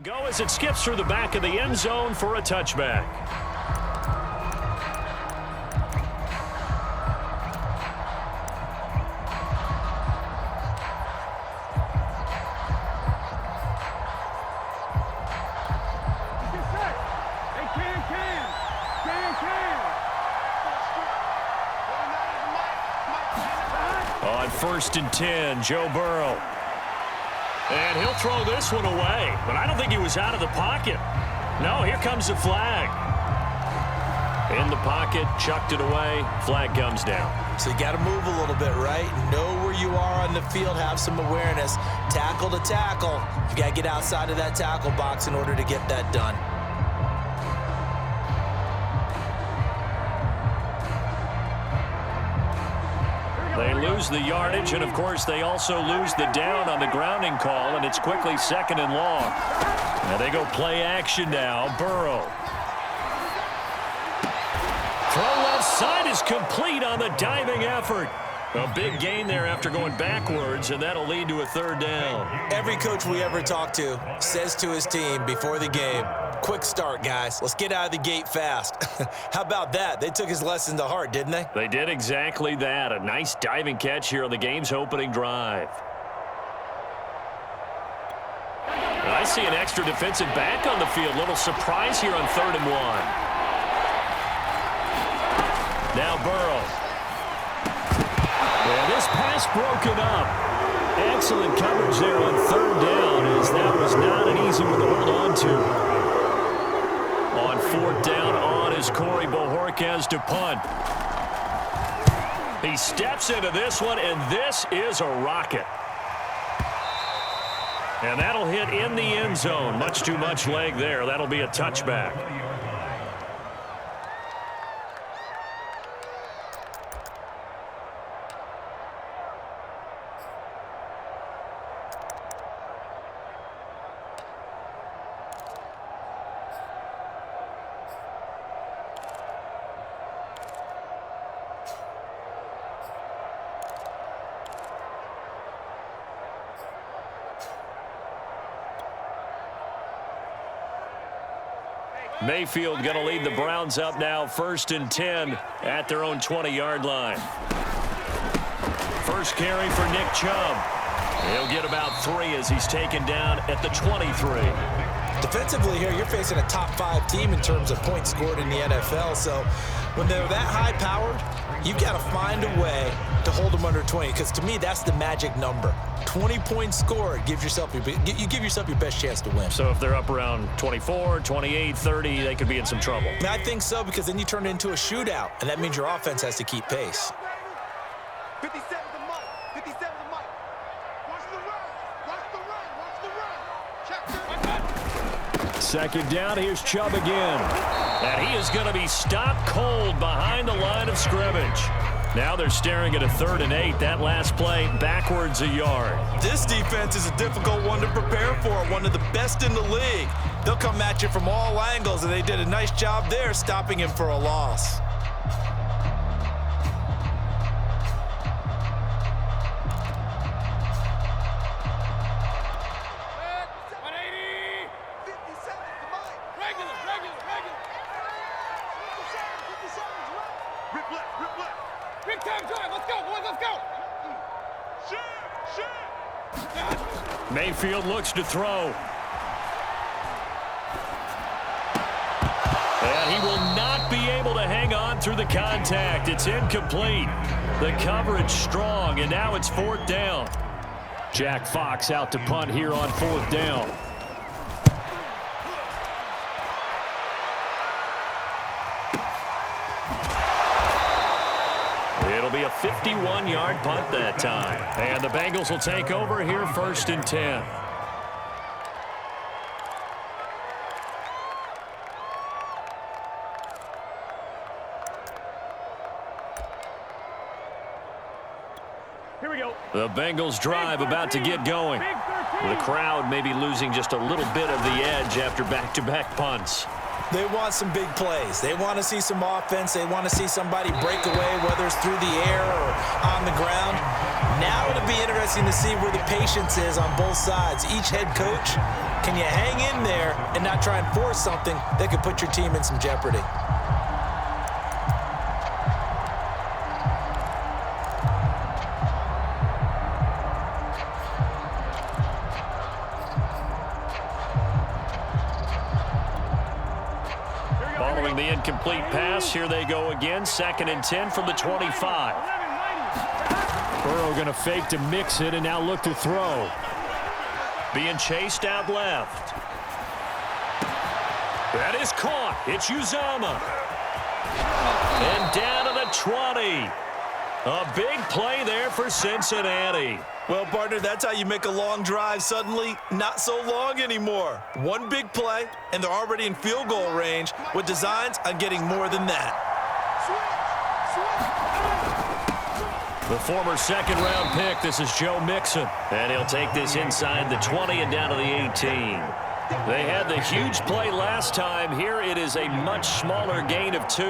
go as it skips through the back of the end zone for a touchback. On 1st and 10, Joe Burrow. And he'll throw this one away, but I don't think he was out of the pocket. No, here comes the flag. In the pocket, chucked it away, flag comes down. So you got to move a little bit, right? Know where you are on the field, have some awareness. Tackle to tackle. You got to get outside of that tackle box in order to get that done. They lose the yardage, and of course they also lose the down on the grounding call, and it's quickly 2nd and long. Now they go play action now. Burrow. Throw left side is complete on the diving effort. A big gain there after going backwards, and that'll lead to a 3rd down. Every coach we ever talk to says to his team before the game, quick start, guys. Let's get out of the gate fast. How about that? They took his lesson to heart, didn't they? They did exactly that. A nice diving catch here on the game's opening drive. I see an extra defensive back on the field. Little surprise here on 3rd and 1. Now Burrow. And this pass broken up. Excellent coverage there on 3rd down, as that was not an easy one to hold on to. On 4th down, on is Corey Bojorquez to punt. He steps into this one, and this is a rocket. And that'll hit in the end zone. Much too much leg there. That'll be a touchback. Mayfield going to lead the Browns up now, 1st and 10 at their own 20-yard line. First carry for Nick Chubb. He'll get about 3 as he's taken down at the 23. Defensively here, you're facing a top 5 team in terms of points scored in the NFL. So when they're that high-powered, you've got to find a way to hold them under 20, because to me, that's the magic number. 20 points scored gives yourself you give yourself your best chance to win. So if they're up around 24, 28, 30, they could be in some trouble. I think so, because then you turn it into a shootout, and that means your offense has to keep pace. 57 to Mike. 57 to Mike. Watch the run. Watch the run. Watch the run. Check. 2nd down, here's Chubb again. And he is going to be stopped cold behind the line of scrimmage. Now they're staring at a 3rd and 8. That last play backwards a yard. This defense is a difficult one to prepare for, one of the best in the league. They'll come at you from all angles, and they did a nice job there stopping him for a loss. Mayfield looks to throw. And he will not be able to hang on through the contact. It's incomplete. The coverage strong, and now it's 4th down. Jack Fox out to punt here on 4th down. It'll be a 51-yard punt that time. And the Bengals will take over here, 1st and 10. Here we go. The Bengals drive about to get going. The crowd may be losing just a little bit of the edge after back-to-back punts. They want some big plays. They want to see some offense. They want to see somebody break away, whether it's through the air or on the ground. Now it'll be interesting to see where the patience is on both sides. Each head coach Can you hang in there and not try and force something that could put your team in some jeopardy? Following the incomplete pass, here they go again. 2nd and 10 from the 25. Burrow going to fake to mix it and now look to throw. Being chased out left. That is caught. It's Uzama. And down to the 20. A big play there for Cincinnati. Well, partner, that's how you make a long drive suddenly not so long anymore. One big play, and they're already in field goal range with designs on getting more than that. The former 2nd-round pick, this is Joe Mixon. And he'll take this inside the 20 and down to the 18. They had the huge play last time. Here it is a much smaller gain of 2.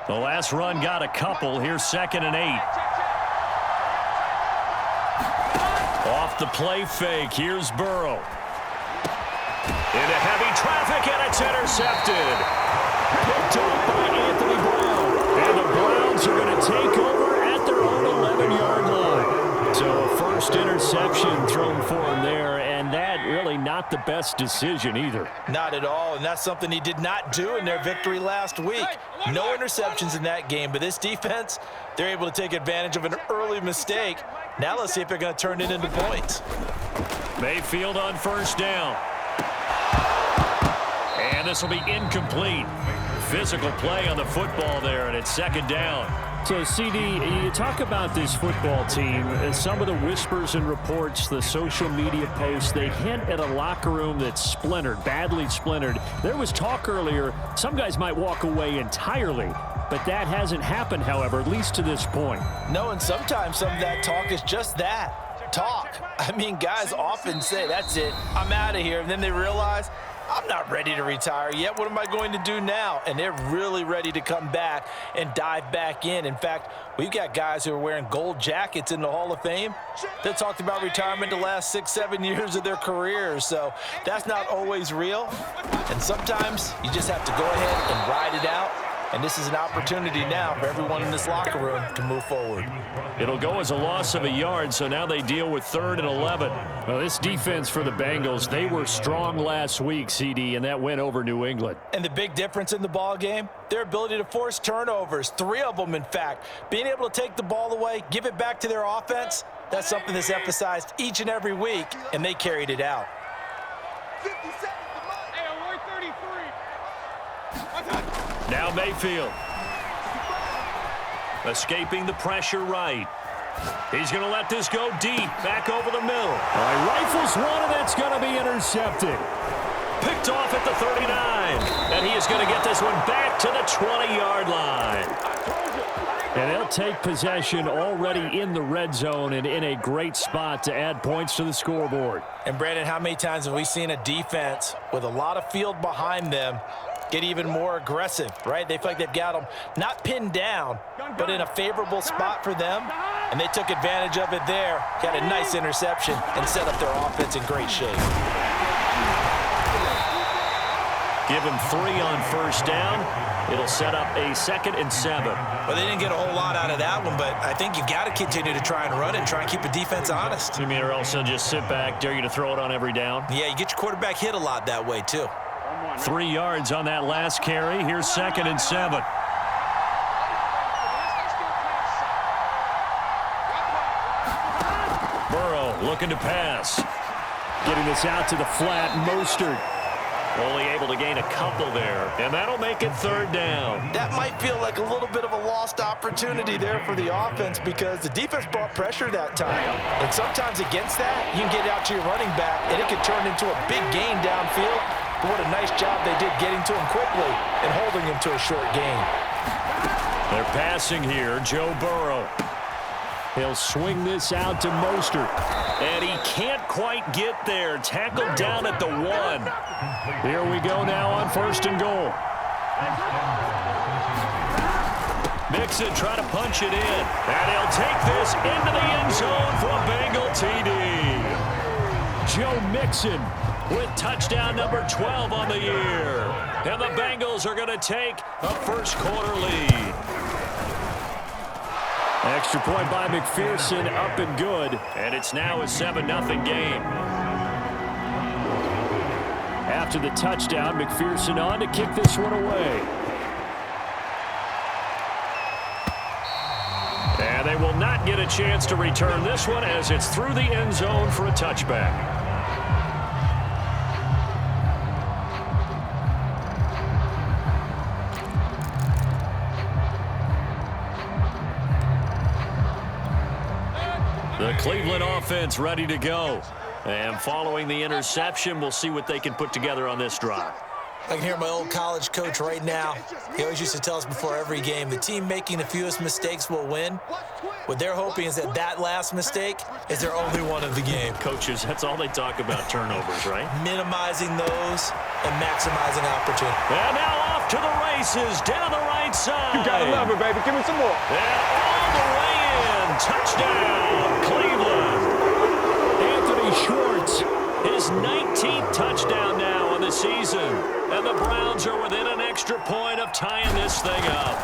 The last run got a couple. Here's 2nd and 8. Off the play fake. Here's Burrow. Into heavy traffic, and it's intercepted. Picked up by Anthony Brown. And the Browns are going to take over at their own 11-yard line. So a first interception thrown for him there, and that really not the best decision either. Not at all, and that's something he did not do in their victory last week. No interceptions in that game, but this defense, they're able to take advantage of an early mistake. Now let's see if they're going to turn it into points. Mayfield on 1st down. And this will be incomplete. Physical play on the football there, and it's 2nd down. So, CD, you talk about this football team, some of the whispers and reports, the social media posts, they hint at a locker room that's splintered, badly splintered. There was talk earlier, some guys might walk away entirely, but that hasn't happened, however, at least to this point. No, and sometimes some of that talk is just that, talk. I mean, guys often say, that's it, I'm out of here, and then they realize, I'm not ready to retire yet. What am I going to do now? And they're really ready to come back and dive back in. In fact, we've got guys who are wearing gold jackets in the Hall of Fame that talked about retirement the last 6-7 years of their careers. So that's not always real. And sometimes you just have to go ahead and ride it out. And this is an opportunity now for everyone in this locker room to move forward. It'll go as a loss of a yard, so now they deal with 3rd and 11. Well, this defense for the Bengals, they were strong last week, CD, and that went over New England. And the big difference in the ball game, their ability to force turnovers, 3 of them, in fact. Being able to take the ball away, give it back to their offense, that's something that's emphasized each and every week, and they carried it out. 50 seconds to mine. Hey, 133. Now Mayfield. Escaping the pressure right. He's going to let this go deep, back over the middle. All right, rifles one, and that's going to be intercepted. Picked off at the 39. And he is going to get this one back to the 20-yard line. And they'll take possession already in the red zone and in a great spot to add points to the scoreboard. And, Brandon, how many times have we seen a defense with a lot of field behind them get even more aggressive, right? They feel like they've got them not pinned down, but in a favorable spot for them, and they took advantage of it there, got a nice interception, and set up their offense in great shape. Give him 3 on 1st down. It'll set up a 2nd and 7. Well, they didn't get a whole lot out of that one, but I think you've got to continue to try and run and try and keep the defense honest. You mean or else they'll just sit back, dare you to throw it on every down? Yeah, you get your quarterback hit a lot that way, too. 3 yards on that last carry. Here's 2nd and 7. Burrow looking to pass. Getting this out to the flat, Mostert. Only able to gain a couple there, and that'll make it 3rd down. That might feel like a little bit of a lost opportunity there for the offense because the defense brought pressure that time. And sometimes against that, you can get out to your running back, and it can turn into a big gain downfield. But what a nice job they did getting to him quickly and holding him to a short gain. They're passing here, Joe Burrow. He'll swing this out to Mostert. And he can't quite get there. Tackled down at the 1. Here we go now on 1st and goal. Mixon trying to punch it in. And he'll take this into the end zone for a Bengal TD. Joe Mixon with touchdown number 12 on the year. And the Bengals are going to take a first quarter lead. Extra point by McPherson, up and good. And it's now a 7-0 game. After the touchdown, McPherson on to kick this one away. And they will not get a chance to return this one as it's through the end zone for a touchback. The Cleveland offense ready to go. And following the interception, we'll see what they can put together on this drive. I can hear my old college coach right now. He always used to tell us before every game, the team making the fewest mistakes will win. What they're hoping is that last mistake is their only one of the game. Coaches, that's all they talk about, turnovers, right? Minimizing those and maximizing opportunity. And now off to the races, down the right side. You gotta love it, baby. Give me some more. And all the way in. Touchdown, Cleveland. Anthony Schwartz. His 19th touchdown now on the season. And the Browns are within an extra point of tying this thing up.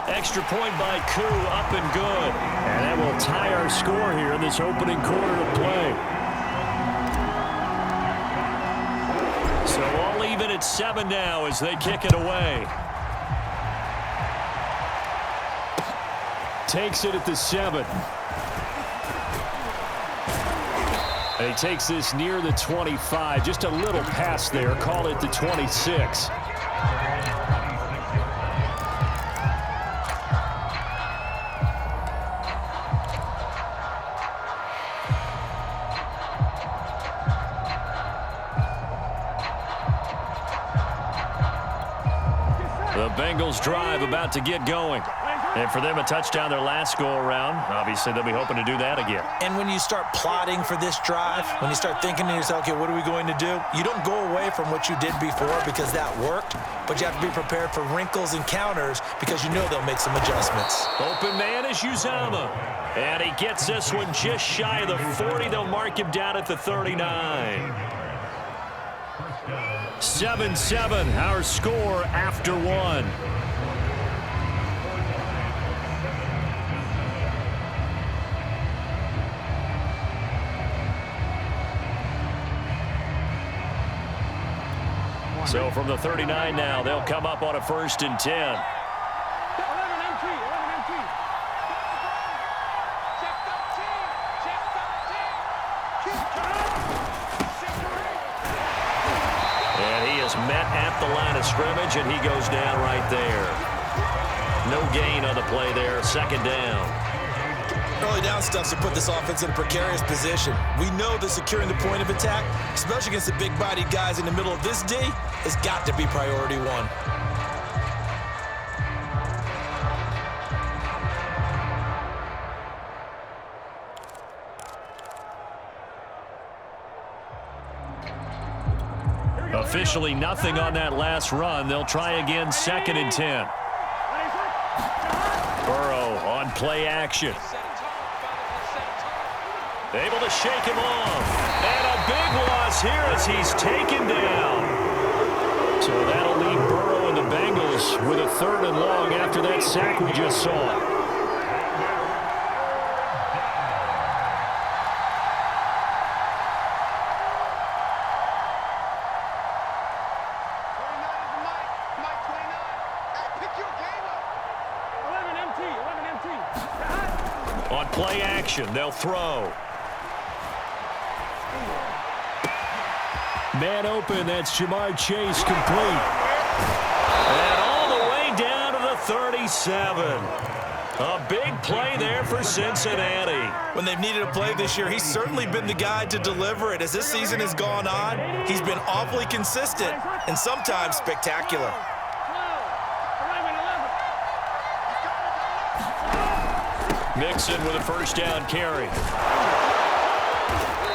Extra point by Cuhh, up and good. And that will tie our score here in this opening quarter of play. So all even at 7 now as they kick it away. Takes it at the 7. And he takes this near the 25. Just a little pass there. Call it the 26. The Bengals drive about to get going. And for them, a touchdown their last go-around. Obviously, they'll be hoping to do that again. And when you start plotting for this drive, when you start thinking to yourself, okay, what are we going to do? You don't go away from what you did before because that worked, but you have to be prepared for wrinkles and counters because you know they'll make some adjustments. Open man is Uzomah. And he gets this one just shy of the 40. They'll mark him down at the 39. 7-7, our score after 1. So from the 39 now, they'll come up on a 1st and 10. And he is met at the line of scrimmage, and he goes down right there. No gain on the play there, 2nd down. Early down stuff to put this offense in a precarious position. We know that securing the point of attack, especially against the big-bodied guys in the middle of this D, has got to be priority 1. Officially nothing on that last run. They'll try again, 2nd and 10. Burrow on play action. Able to shake him off. And a big loss here as he's taken down. So that'll leave Burrow and the Bengals with a 3rd and long after that sack we just saw. On play action, they'll throw. Man open, that's Jamar Chase, complete. And all the way down to the 37. A big play there for Cincinnati. When they've needed a play this year, he's certainly been the guy to deliver it. As this season has gone on, he's been awfully consistent and sometimes spectacular. Mixon with a 1st down carry.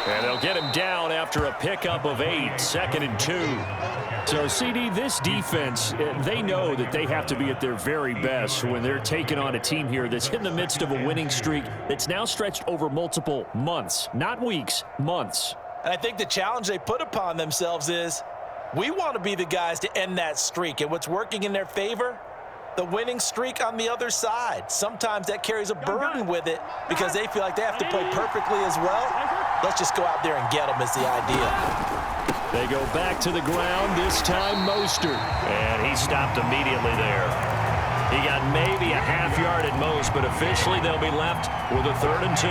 And they'll get him down after a pickup of 8, 2nd and 2. So, CD, this defense, they know that they have to be at their very best when they're taking on a team here that's in the midst of a winning streak that's now stretched over multiple months, not weeks, months. And I think the challenge they put upon themselves is we want to be the guys to end that streak. And what's working in their favor? The winning streak on the other side. Sometimes that carries a burden with it because they feel like they have to play perfectly as well. Let's just go out there and get them is the idea. They go back to the ground, this time Mostert. And he stopped immediately there. He got maybe a half yard at most, but officially they'll be left with a 3rd and 2.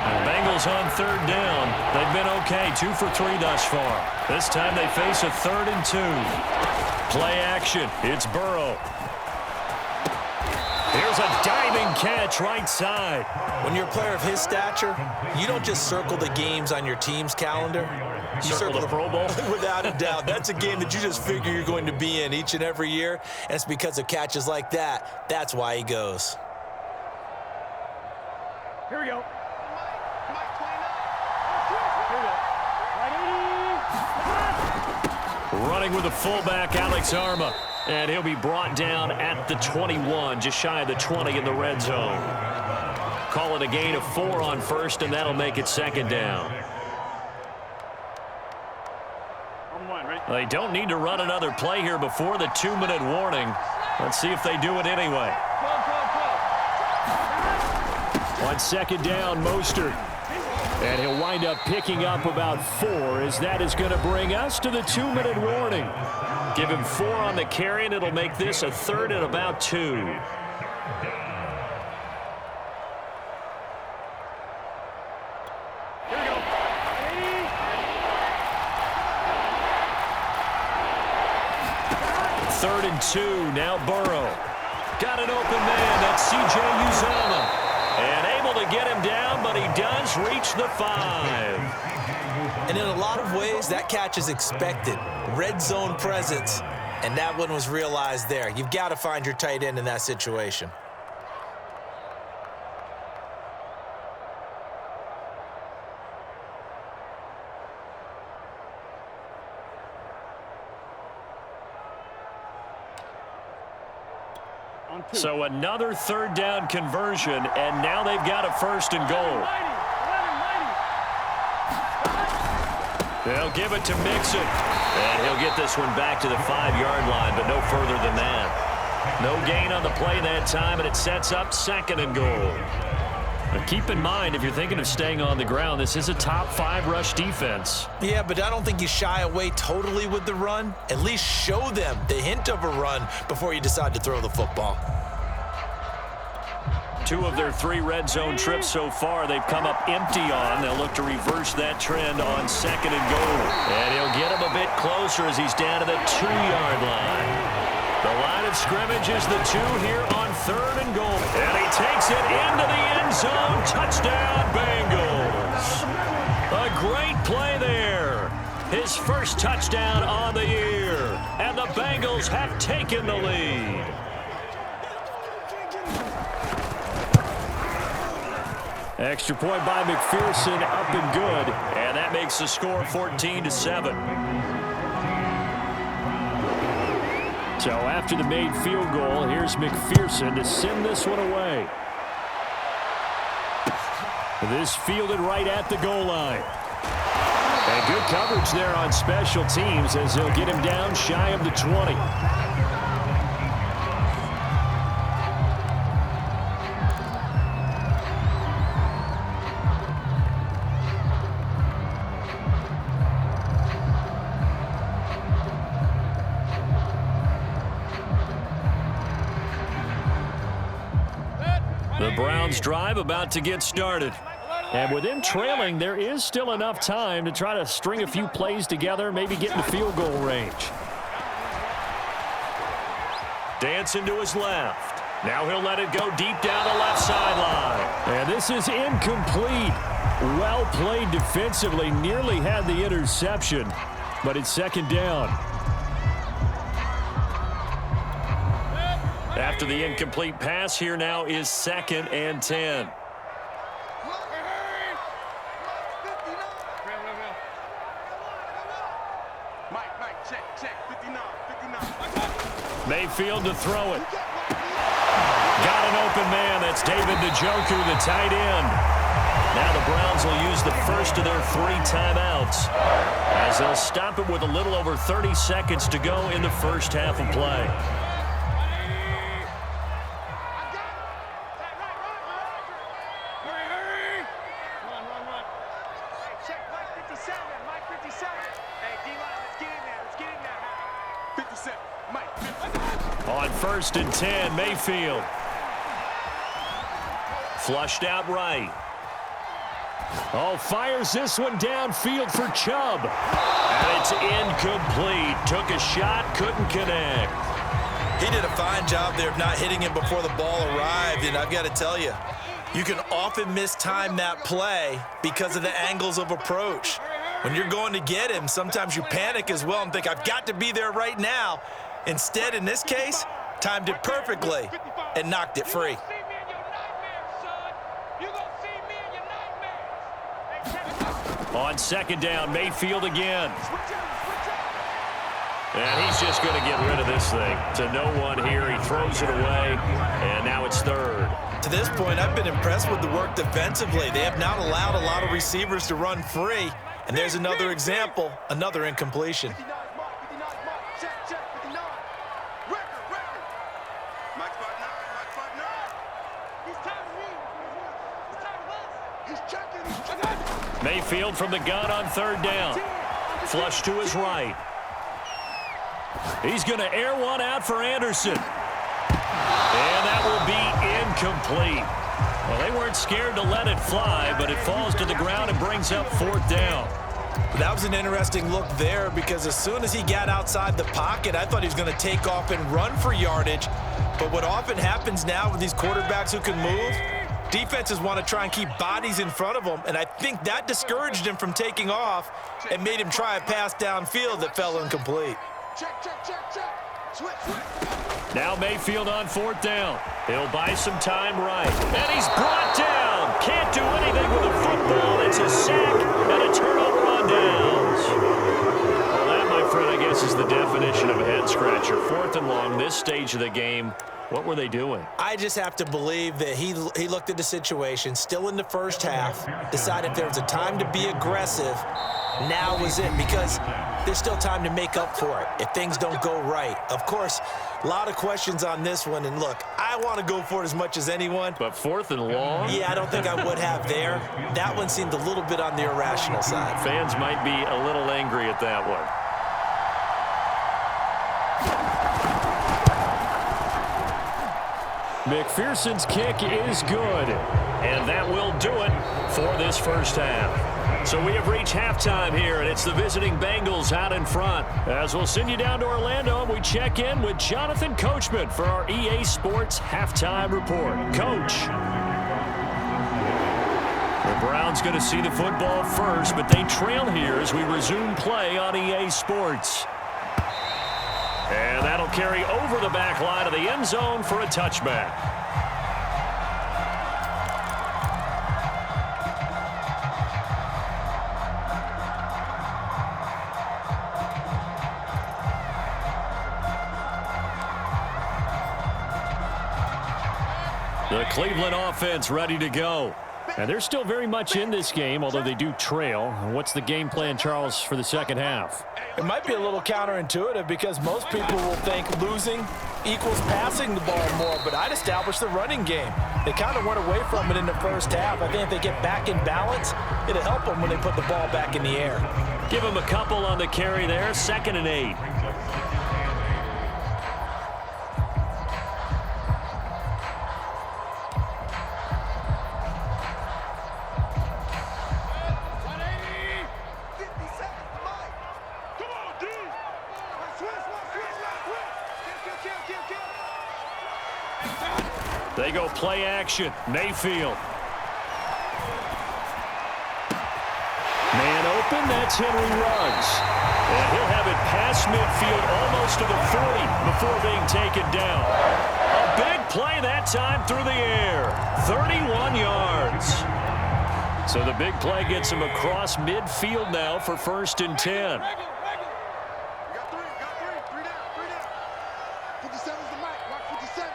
The Bengals on 3rd down. They've been okay, 2 for 3 thus far. This time they face a 3rd and 2. Play action. It's Burrow. Here's a diving catch right side. When you're a player of his stature, you don't just circle the games on your team's calendar. You circle the Pro Bowl? Without a doubt. That's a game that you just figure you're going to be in each and every year. And it's because of catches like that. That's why he goes. Here we go. Running with the fullback, Alex Arma. And he'll be brought down at the 21, just shy of the 20 in the red zone. Call it a gain of 4 on 1st, and that'll make it 2nd down. They don't need to run another play here before the 2-minute warning. Let's see if they do it anyway. On 2nd down, Mostert. And he'll wind up picking up about 4 as that is going to bring us to the 2-minute warning. Give him 4 on the carry, and it'll make this a 3rd and about 2. Here we go. 3rd and 2, now Burrow. Got an open man, that's C.J. Uzomah. And able to get him down, but he does reach the 5. And in a lot of ways, that catch is expected. Red zone presence, and that one was realized there. You've got to find your tight end in that situation. So another 3rd down conversion, and now they've got a 1st and goal. They'll give it to Mixon. And he'll get this one back to the 5-yard line, but no further than that. No gain on the play that time, and it sets up 2nd and goal. But keep in mind, if you're thinking of staying on the ground, this is a top 5 rush defense. Yeah, but I don't think you shy away totally with the run. At least show them the hint of a run before you decide to throw the football. 2 of their 3 red zone trips so far, they've come up empty on. They'll look to reverse that trend on 2nd and goal. And he'll get him a bit closer as he's down to the 2-yard line. The line of scrimmage is the 2 here on 3rd and goal. And he takes it into the end zone. Touchdown, Bengals. A great play there. His first touchdown on the year. And the Bengals have taken the lead. Extra point by McPherson, up and good. And that makes the score 14-7. So after the made field goal, here's McPherson to send this one away. This fielded right at the goal line. And good coverage there on special teams as they'll get him down shy of the 20. The Browns drive about to get started. And with them trailing, there is still enough time to try to string a few plays together, maybe get in the field goal range. Dancing to his left. Now he'll let it go deep down the left sideline. And this is incomplete. Well played defensively, nearly had the interception, but it's 2nd down. After the incomplete pass, here now is 2nd and 10. Mayfield to throw it. Got an open man. That's David Njoku, the tight end. Now the Browns will use the first of their 3 timeouts as they'll stop it with a little over 30 seconds to go in the first half of play. On 1st and 10, Mayfield. Flushed out right. Oh, fires this one downfield for Chubb. And it's incomplete. Took a shot, couldn't connect. He did a fine job there of not hitting him before the ball arrived, and I've got to tell you, you can often mistime that play because of the angles of approach. When you're going to get him, sometimes you panic as well and think, I've got to be there right now. Instead, in this case, timed it perfectly and knocked it free. On 2nd down, Mayfield again. And he's just going to get rid of this thing. To no one here. He throws it away, and now it's 3rd. To this point, I've been impressed with the work defensively. They have not allowed a lot of receivers to run free. And there's another example, another incompletion. Mayfield from the gun on 3rd down. Flush to his right. He's going to air one out for Anderson. And that will be incomplete. Well, they weren't scared to let it fly, but it falls to the ground and brings up 4th down. That was an interesting look there because as soon as he got outside the pocket, I thought he was going to take off and run for yardage. But what often happens now with these quarterbacks who can move, defenses want to try and keep bodies in front of them, and I think that discouraged him from taking off and made him try a pass downfield that fell incomplete. Now Mayfield on 4th down. He'll buy some time right. And he's brought down. Can't do anything with the football. It's a sack and a turnover on downs. Well, that, my friend, I guess is the definition of a head-scratcher. 4th and long, this stage of the game. What were they doing? I just have to believe that he looked at the situation, still in the first half, decided if there was a time to be aggressive, now was it, because there's still time to make up for it if things don't go right. Of course, a lot of questions on this one, and look, I want to go for it as much as anyone. But 4th and long? Yeah, I don't think I would have there. That one seemed a little bit on the irrational side. Fans might be a little angry at that one. McPherson's kick is good. And that will do it for this first half. So we have reached halftime here, and it's the visiting Bengals out in front. As we'll send you down to Orlando, and we check in with Jonathan Coachman for our EA Sports Halftime Report. Coach. The Browns going to see the football first, but they trail here as we resume play on EA Sports. And that'll carry over the back line of the end zone for a touchback. The Cleveland offense ready to go. And they're still very much in this game, although they do trail. What's the game plan, Charles, for the second half? It might be a little counterintuitive because most people will think losing equals passing the ball more, but I'd establish the running game. They kind of went away from it in the first half. I think if they get back in balance, it'll help them when they put the ball back in the air. Give them a couple on the carry there, 2nd and 8. They go play action. Mayfield. Man open. That's Henry Ruggs. And he'll have it past midfield almost to the 40 before being taken down. A big play that time through the air. 31 yards. So the big play gets him across midfield now for 1st and 10. 57's the mic. Watch 57.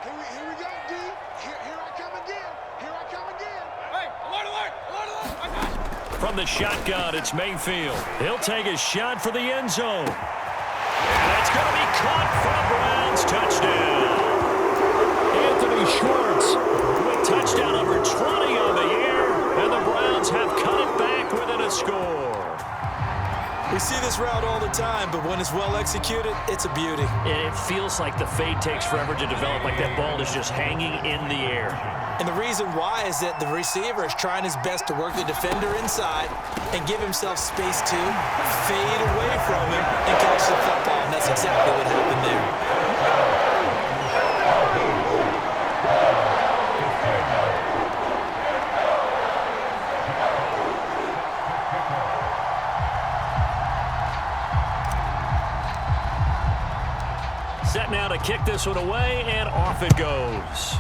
Here we go, D. Here I come again. Here I come again. Hey, alert, alert, alert, alert. I got you. From the shotgun, it's Mayfield. He'll take a shot for the end zone. And it's going to be caught for a Browns touchdown. Anthony Schwartz with touchdown number 20 on the year. And the Browns have cut it back within a score. We see this route all the time, but when it's well executed, it's a beauty. It feels like the fade takes forever to develop, like that ball is just hanging in the air. And the reason why is that the receiver is trying his best to work the defender inside and give himself space to fade away from him and catch the football. And that's exactly what happened there. Set now to kick this one away, and off it goes.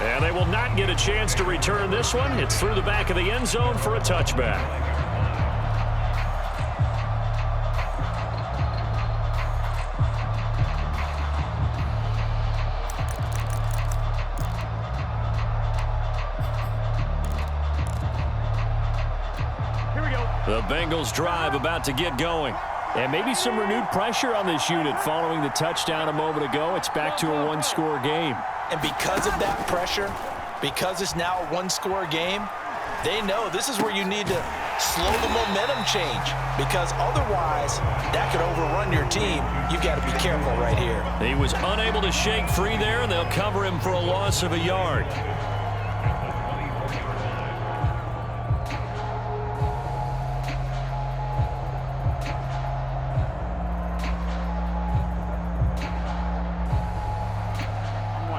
And they will not get a chance to return this one. It's through the back of the end zone for a touchback. The Bengals drive about to get going. And maybe some renewed pressure on this unit following the touchdown a moment ago. It's back to a one-score game. And because of that pressure, because it's now a one-score game, they know this is where you need to slow the momentum change, because otherwise that could overrun your team. You've got to be careful right here. He was unable to shake free there, and they'll cover him for a loss of a yard.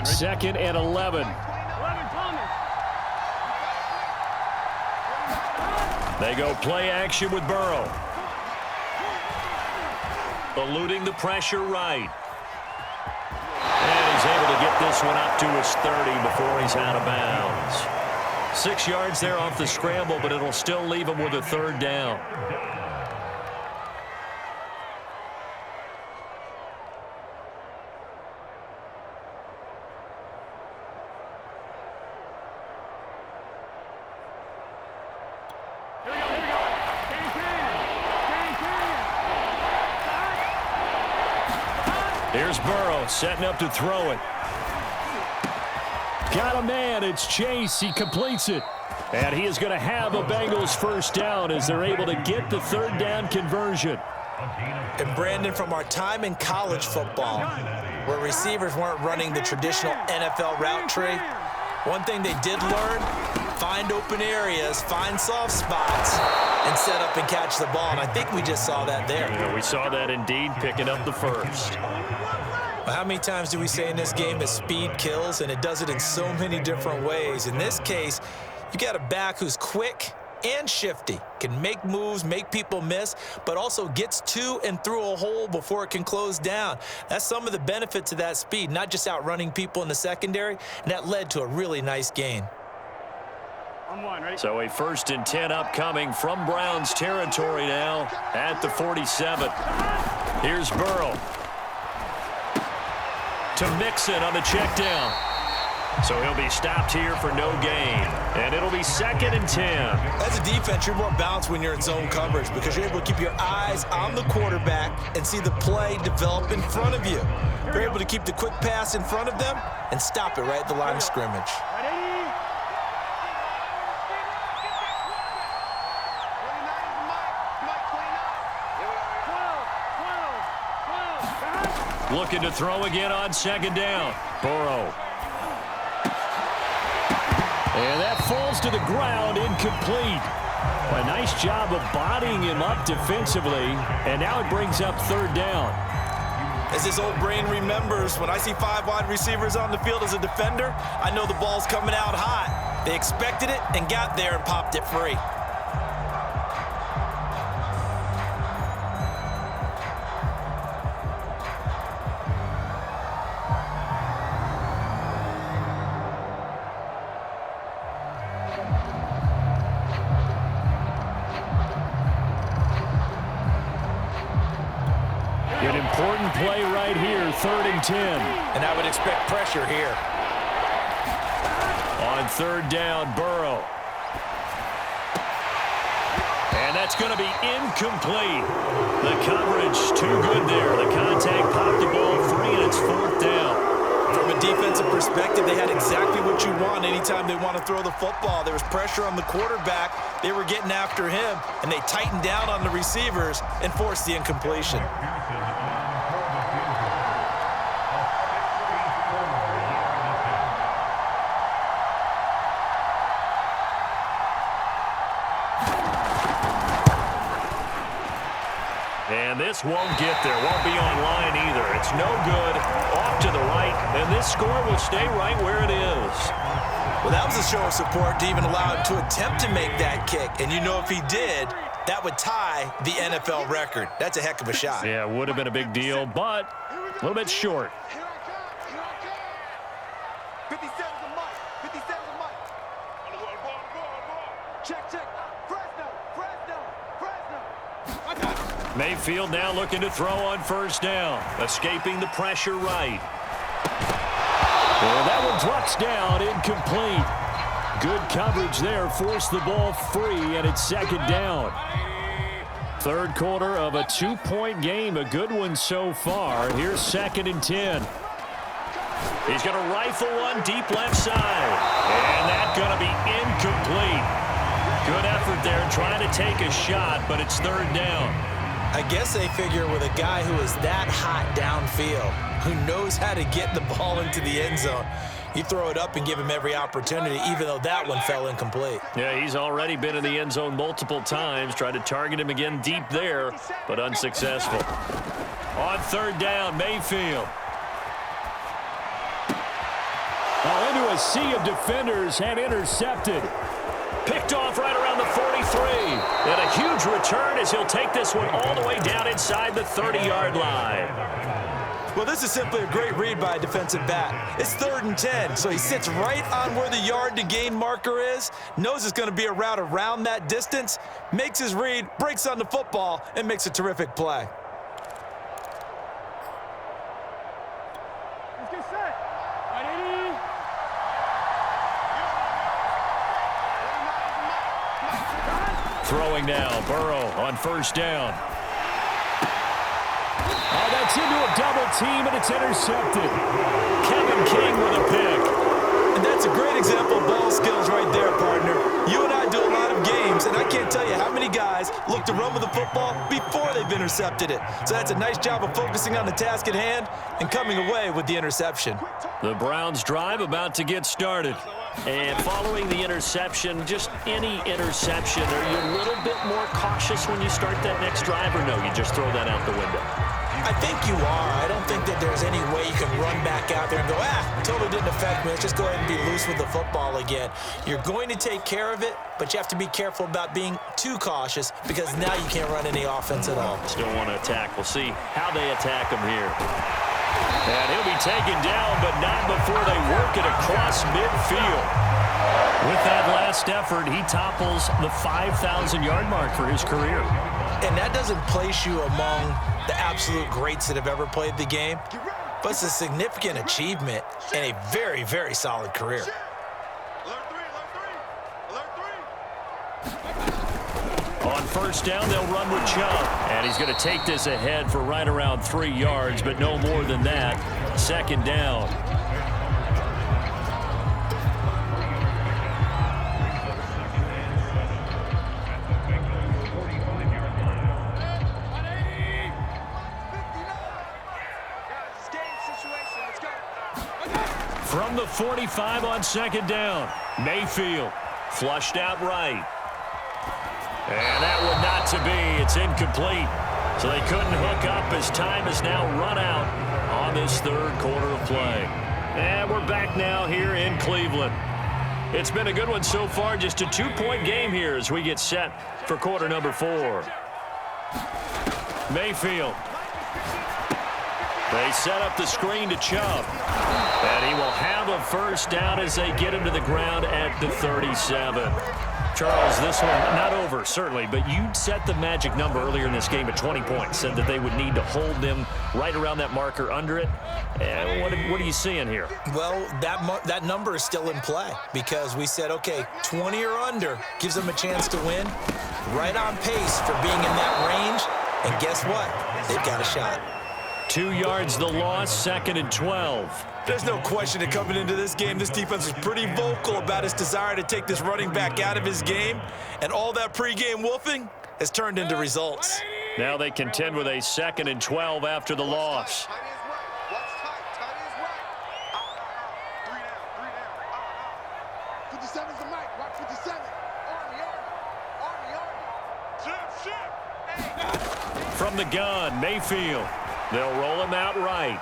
Second and 11. They go play action with Burrow. Eluding the pressure right. And he's able to get this one up to his 30 before he's out of bounds. 6 yards there off the scramble, but it'll still leave him with a third down. Here's Burrow setting up to throw it. Got a man. It's Chase. He completes it. And he is going to have a Bengals first down as they're able to get the third down conversion. And Brandon, from our time in college football, where receivers weren't running the traditional NFL route tree, one thing they did learn, find open areas, find soft spots, and set up and catch the ball. And I think we just saw that there. Yeah, we saw that indeed, picking up the first. Well, how many times do we say in this game that speed kills, and it does it in so many different ways? In this case, you got a back who's quick and shifty, can make moves, make people miss, but also gets to and through a hole before it can close down. That's some of the benefits of that speed, not just outrunning people in the secondary, and that led to a really nice gain. So a 1st and 10 upcoming from Browns territory now at the 47. Here's Burrow to Mixon on the check down. So he'll be stopped here for no gain. And it'll be 2nd and 10. As a defense, you're more balanced when you're in zone coverage because you're able to keep your eyes on the quarterback and see the play develop in front of you. You're able to keep the quick pass in front of them and stop it right at the line of scrimmage. Looking to throw again on 2nd down. Burrow. And that falls to the ground, incomplete. A nice job of bodying him up defensively, and now it brings up 3rd down. As this old brain remembers, when I see 5 wide receivers on the field as a defender, I know the ball's coming out hot. They expected it and got there and popped it free. important play right here, 3rd and 10. And I would expect pressure here. On 3rd down, Burrow. And that's going to be incomplete. The coverage too good there. The contact popped the ball free, and it's 4th down. From a defensive perspective, they had exactly what you want anytime they want to throw the football. There was pressure on the quarterback. They were getting after him, and they tightened down on the receivers and forced the incompletion. And this won't get there. Won't be online either. It's no good. Off to the right. And this score will stay right where it is. Well, that was a show of support to even allow him to attempt to make that kick. And you know if he did, that would tie the NFL record. That's a heck of a shot. Yeah, it would have been a big deal, but a little bit short. Here I come. Here I come. 57's a mic. 57's a mic. On the ball. Check. Fresno. Mayfield now looking to throw on 1st down. Escaping the pressure right. Well, that one drops down, incomplete. Good coverage there, forced the ball free, and it's 2nd down. 3rd quarter of a 2-point game, a good one so far. Here's 2nd and 10. He's going to rifle one deep left side, and that's going to be incomplete. Good effort there, trying to take a shot, but it's 3rd down. I guess they figure with a guy who is that hot downfield, who knows how to get the ball into the end zone, you throw it up and give him every opportunity, even though that one fell incomplete. Yeah, he's already been in the end zone multiple times, tried to target him again deep there, but unsuccessful. On 3rd down, Mayfield. Into a sea of defenders and intercepted. Picked off right around the 43. And a huge return as he'll take this one all the way down inside the 30-yard line. Well, this is simply a great read by a defensive back. It's 3rd and 10, so he sits right on where the yard-to-gain marker is, knows it's going to be a route around that distance, makes his read, breaks on the football, and makes a terrific play. Let's get set. Ready? Throwing now, Burrow on 1st down. Oh, that's into a double team, and it's intercepted. Kevin King with a pick. And that's a great example of ball skills right there, partner. You and I do a lot of games, and I can't tell you how many guys look to run with the football before they've intercepted it. So that's a nice job of focusing on the task at hand and coming away with the interception. The Browns' drive about to get started. And following the interception, just any interception, are you a little bit more cautious when you start that next drive, or no, you just throw that out the window? I think you are. I don't think that there's any way you can run back out there and go, totally didn't affect me. Let's just go ahead and be loose with the football again. You're going to take care of it, but you have to be careful about being too cautious because now you can't run any offense at all. Still want to attack. We'll see how they attack him here. And he'll be taken down, but not before they work it across midfield. With that last effort, he topples the 5,000-yard mark for his career. And that doesn't place you among the absolute greats that have ever played the game, but it's a significant achievement and a very, very solid career. On 1st down, they'll run with Chubb. And he's going to take this ahead for right around 3 yards, but no more than that. 2nd down. From the 45 on 2nd down, Mayfield flushed out right. And that one not to be. It's incomplete. So they couldn't hook up as time has now run out on this 3rd quarter of play. And we're back now here in Cleveland. It's been a good one so far. Just a 2-point game here as we get set for quarter number 4. Mayfield. They set up the screen to Chubb. And he will have a 1st down as they get him to the ground at the 37. Charles, this one not over, certainly, but you set the magic number earlier in this game at 20 points, said that they would need to hold them right around that marker under it. What are you seeing here? Well, that number is still in play because we said, okay, 20 or under gives them a chance to win. Right on pace for being in that range, and guess what? They've got a shot. 2 yards the loss, 2nd and 12. There's no question that coming into this game, this defense was pretty vocal about its desire to take this running back out of his game, and all that pregame wolfing has turned into results. Now they contend with a 2nd and 12 after the loss. From the gun, Mayfield. They'll roll him out right.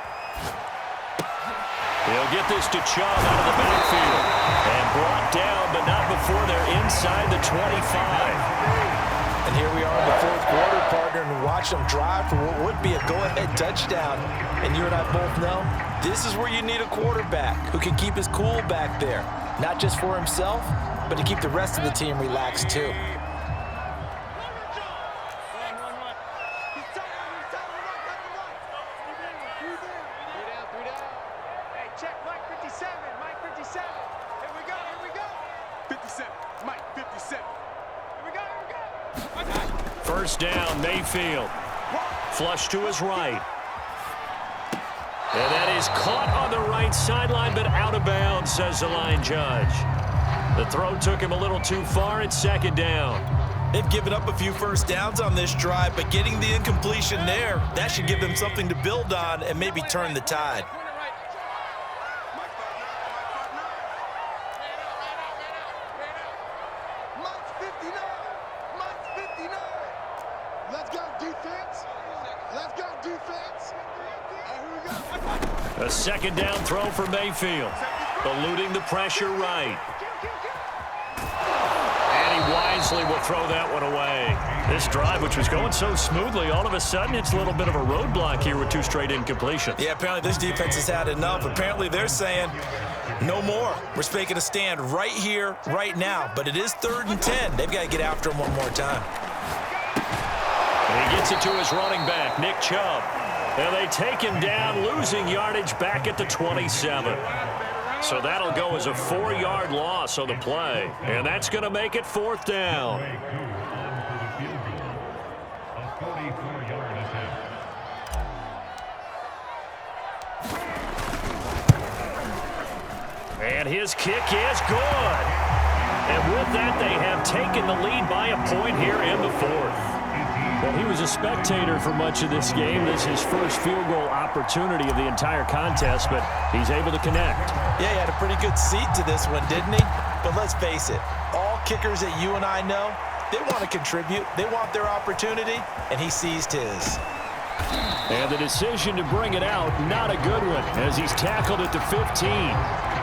He'll get this to Chubb out of the backfield. And brought down, but not before they're inside the 25. And here we are in the fourth quarter, partner, and watch them drive for what would be a go-ahead touchdown. And you and I both know this is where you need a quarterback who can keep his cool back there. Not just for himself, but to keep the rest of the team relaxed too. First down, Mayfield. Flush to his right. And that is caught on the right sideline, but out of bounds, says the line judge. The throw took him a little too far. It's 2nd down. They've given up a few first downs on this drive, but getting the incompletion there, that should give them something to build on and maybe turn the tide. A 2nd down throw for Mayfield. Eluding the pressure right. And he wisely will throw that one away. This drive, which was going so smoothly, all of a sudden it's a little bit of a roadblock here with 2 straight incompletions. Yeah, apparently this defense has had enough. Apparently they're saying no more. We're making a stand right here, right now. But it is 3rd and 10. They've got to get after him one more time. And he gets it to his running back, Nick Chubb. And they take him down, losing yardage back at the 27. So that'll go as a 4-yard loss on the play. And that's going to make it 4th down. And his kick is good. And with that, they have taken the lead by a point here in the 4th. Well, he was a spectator for much of this game. This is his first field goal opportunity of the entire contest, but he's able to connect. Yeah, he had a pretty good seat to this one, didn't he? But let's face it, all kickers that you and I know, they want to contribute. They want their opportunity, and he seized his. And the decision to bring it out, not a good one, as he's tackled at the 15.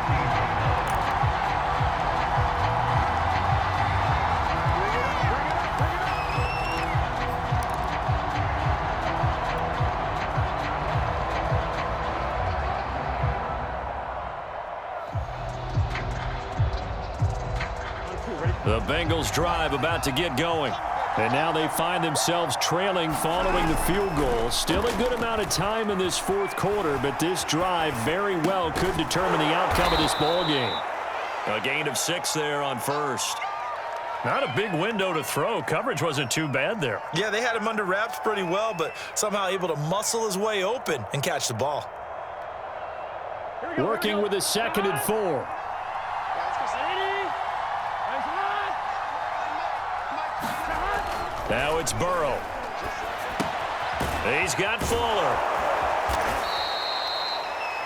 The Bengals drive about to get going. And now they find themselves trailing following the field goal. Still a good amount of time in this 4th quarter, but this drive very well could determine the outcome of this ball game. A gain of 6 there on 1st. Not a big window to throw. Coverage wasn't too bad there. Yeah, they had him under wraps pretty well, but somehow able to muscle his way open and catch the ball. Working with a 2nd and 4. Now it's Burrow. He's got Fuller.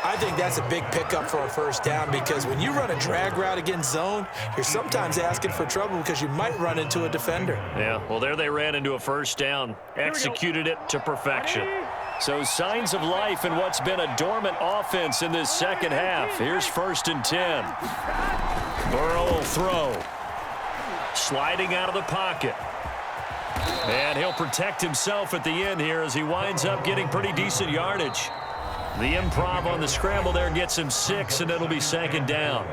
I think that's a big pickup for a first down because when you run a drag route against zone, you're sometimes asking for trouble because you might run into a defender. Yeah, well, there they ran into a first down. Executed it to perfection. So signs of life in what's been a dormant offense in this 2nd half. Here's 1st and 10. Burrow will throw. Sliding out of the pocket. And he'll protect himself at the end here as he winds up getting pretty decent yardage. The improv on the scramble there gets him 6, and it'll be 2nd down.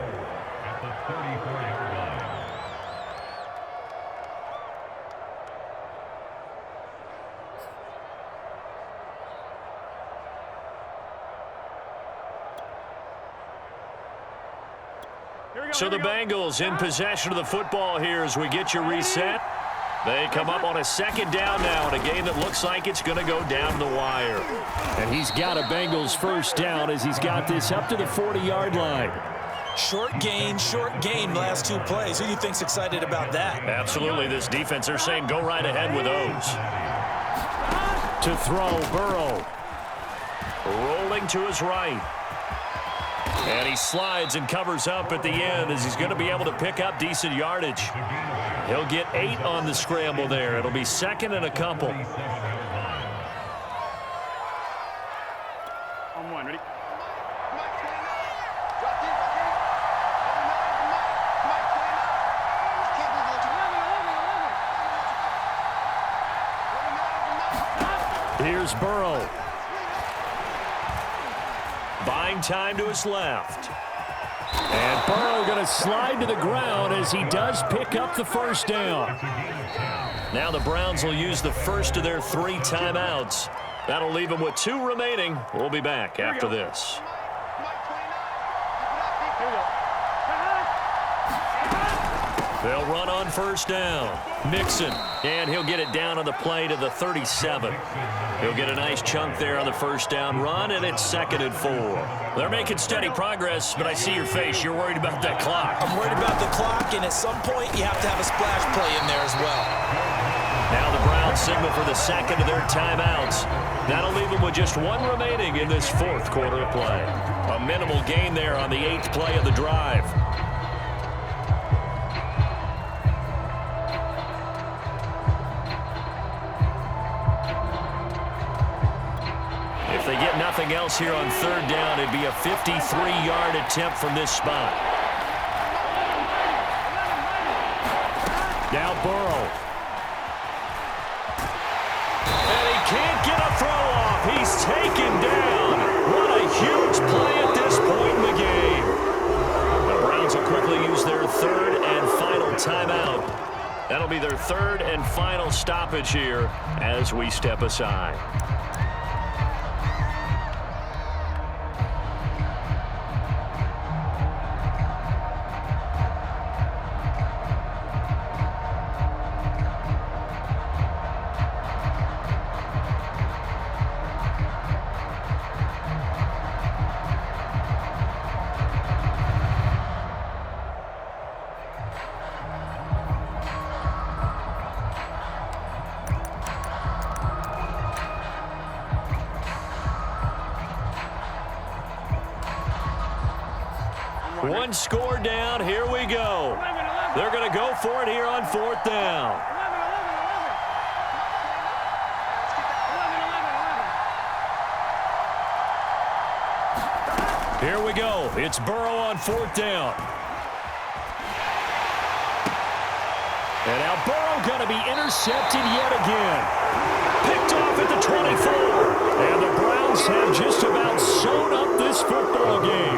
So the Bengals in possession of the football here as we get you reset. They come up on a second down now in a game that looks like it's going to go down the wire. And he's got a Bengals first down as he's got this up to the 40-yard line. Short gain, last two plays. Who do you think's excited about that? Absolutely. This defense, they're saying go right ahead with those. To throw, Burrow. Rolling to his right. And he slides and covers up at the end as he's going to be able to pick up decent yardage. He'll get 8 on the scramble there. It'll be second and a couple. On one, ready? Here's Burrow. Buying time to his left. And Burrow going to slide to the ground as he does pick up the first down. Now the Browns will use the first of their 3 timeouts. That'll leave them with 2 remaining. We'll be back after this. They'll run on first down. Mixon, and he'll get it down on the play to the 37. He'll get a nice chunk there on the first down run, and it's second and 4. They're making steady progress, but I see your face. You're worried about that clock. I'm worried about the clock, and at some point you have to have a splash play in there as well. Now the Browns signal for the second of their timeouts. That'll leave them with just 1 remaining in this 4th quarter of play. A minimal gain there on the 8th play of the drive. If they get nothing else here on 3rd down, it'd be a 53-yard attempt from this spot. Now Burrow. And he can't get a throw off. He's taken down. What a huge play at this point in the game. The Browns will quickly use their 3rd and final timeout. That'll be their 3rd and final stoppage here as we step aside. One score down. Here we go. They're going to go for it here on 4th down. Here we go. It's Burrow on 4th down. And now Burrow going to be intercepted yet again. Picked off at the 24. And the Browns have just about sewn up this football game.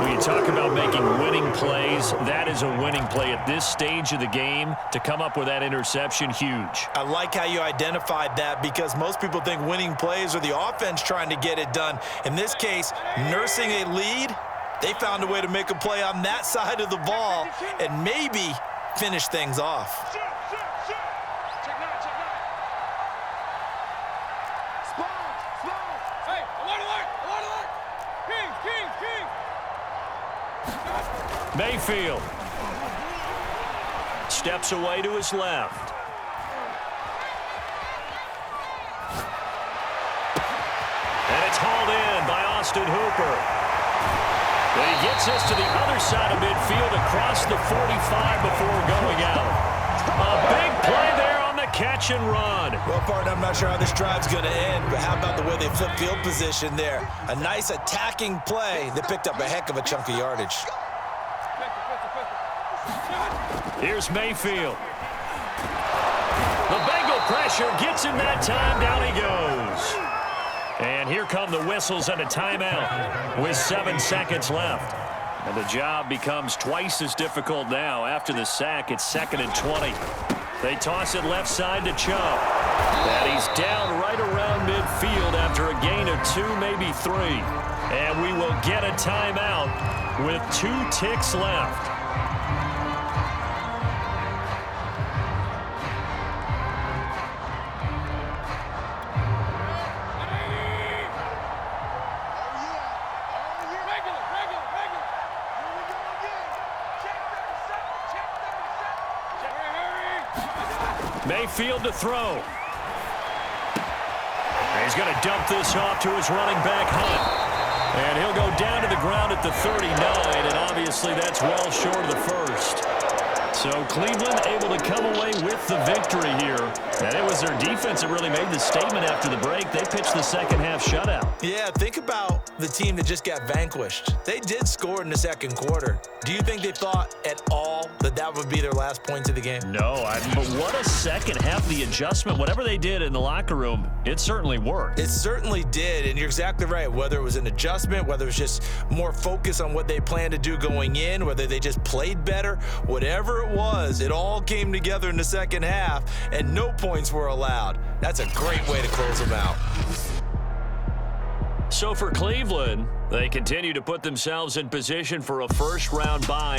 When you talk about making winning plays, that is a winning play at this stage of the game. To come up with that interception, huge. I like how you identified that because most people think winning plays are the offense trying to get it done. In this case, nursing a lead, they found a way to make a play on that side of the ball and maybe finish things off. Mayfield steps away to his left. And it's hauled in by Austin Hooper. But he gets us to the other side of midfield across the 45 before going out. A big play there on the catch and run. Well, partner, I'm not sure how this drive's going to end, but how about the way they flip field position there? A nice attacking play that picked up a heck of a chunk of yardage. Here's Mayfield. The Bengal pressure gets him that time. Down he goes. And here come the whistles and a timeout with 7 seconds left. And the job becomes twice as difficult now. After the sack, it's 2nd and 20. They toss it left side to Chubb. And he's down right around midfield after a gain of 2, maybe 3. And we will get a timeout with 2 ticks left. Mayfield to throw. He's going to dump this off to his running back, Hunt. And he'll go down to the ground at the 39, and obviously that's well short of the first. So Cleveland able to come away with the victory here. And it was their defense that really made the statement after the break. They pitched the second half shutout. Yeah, think about the team that just got vanquished. They did score in the second quarter. Do you think they thought at all that that would be their last points of the game? No, but what a second half. The adjustment, whatever they did in the locker room, it certainly worked. It certainly did, and you're exactly right. Whether it was an adjustment, whether it was just more focus on what they planned to do going in, whether they just played better, whatever it was, it all came together in the second half, and no points were allowed. That's a great way to close them out. So for Cleveland, they continue to put themselves in position for a first-round bye.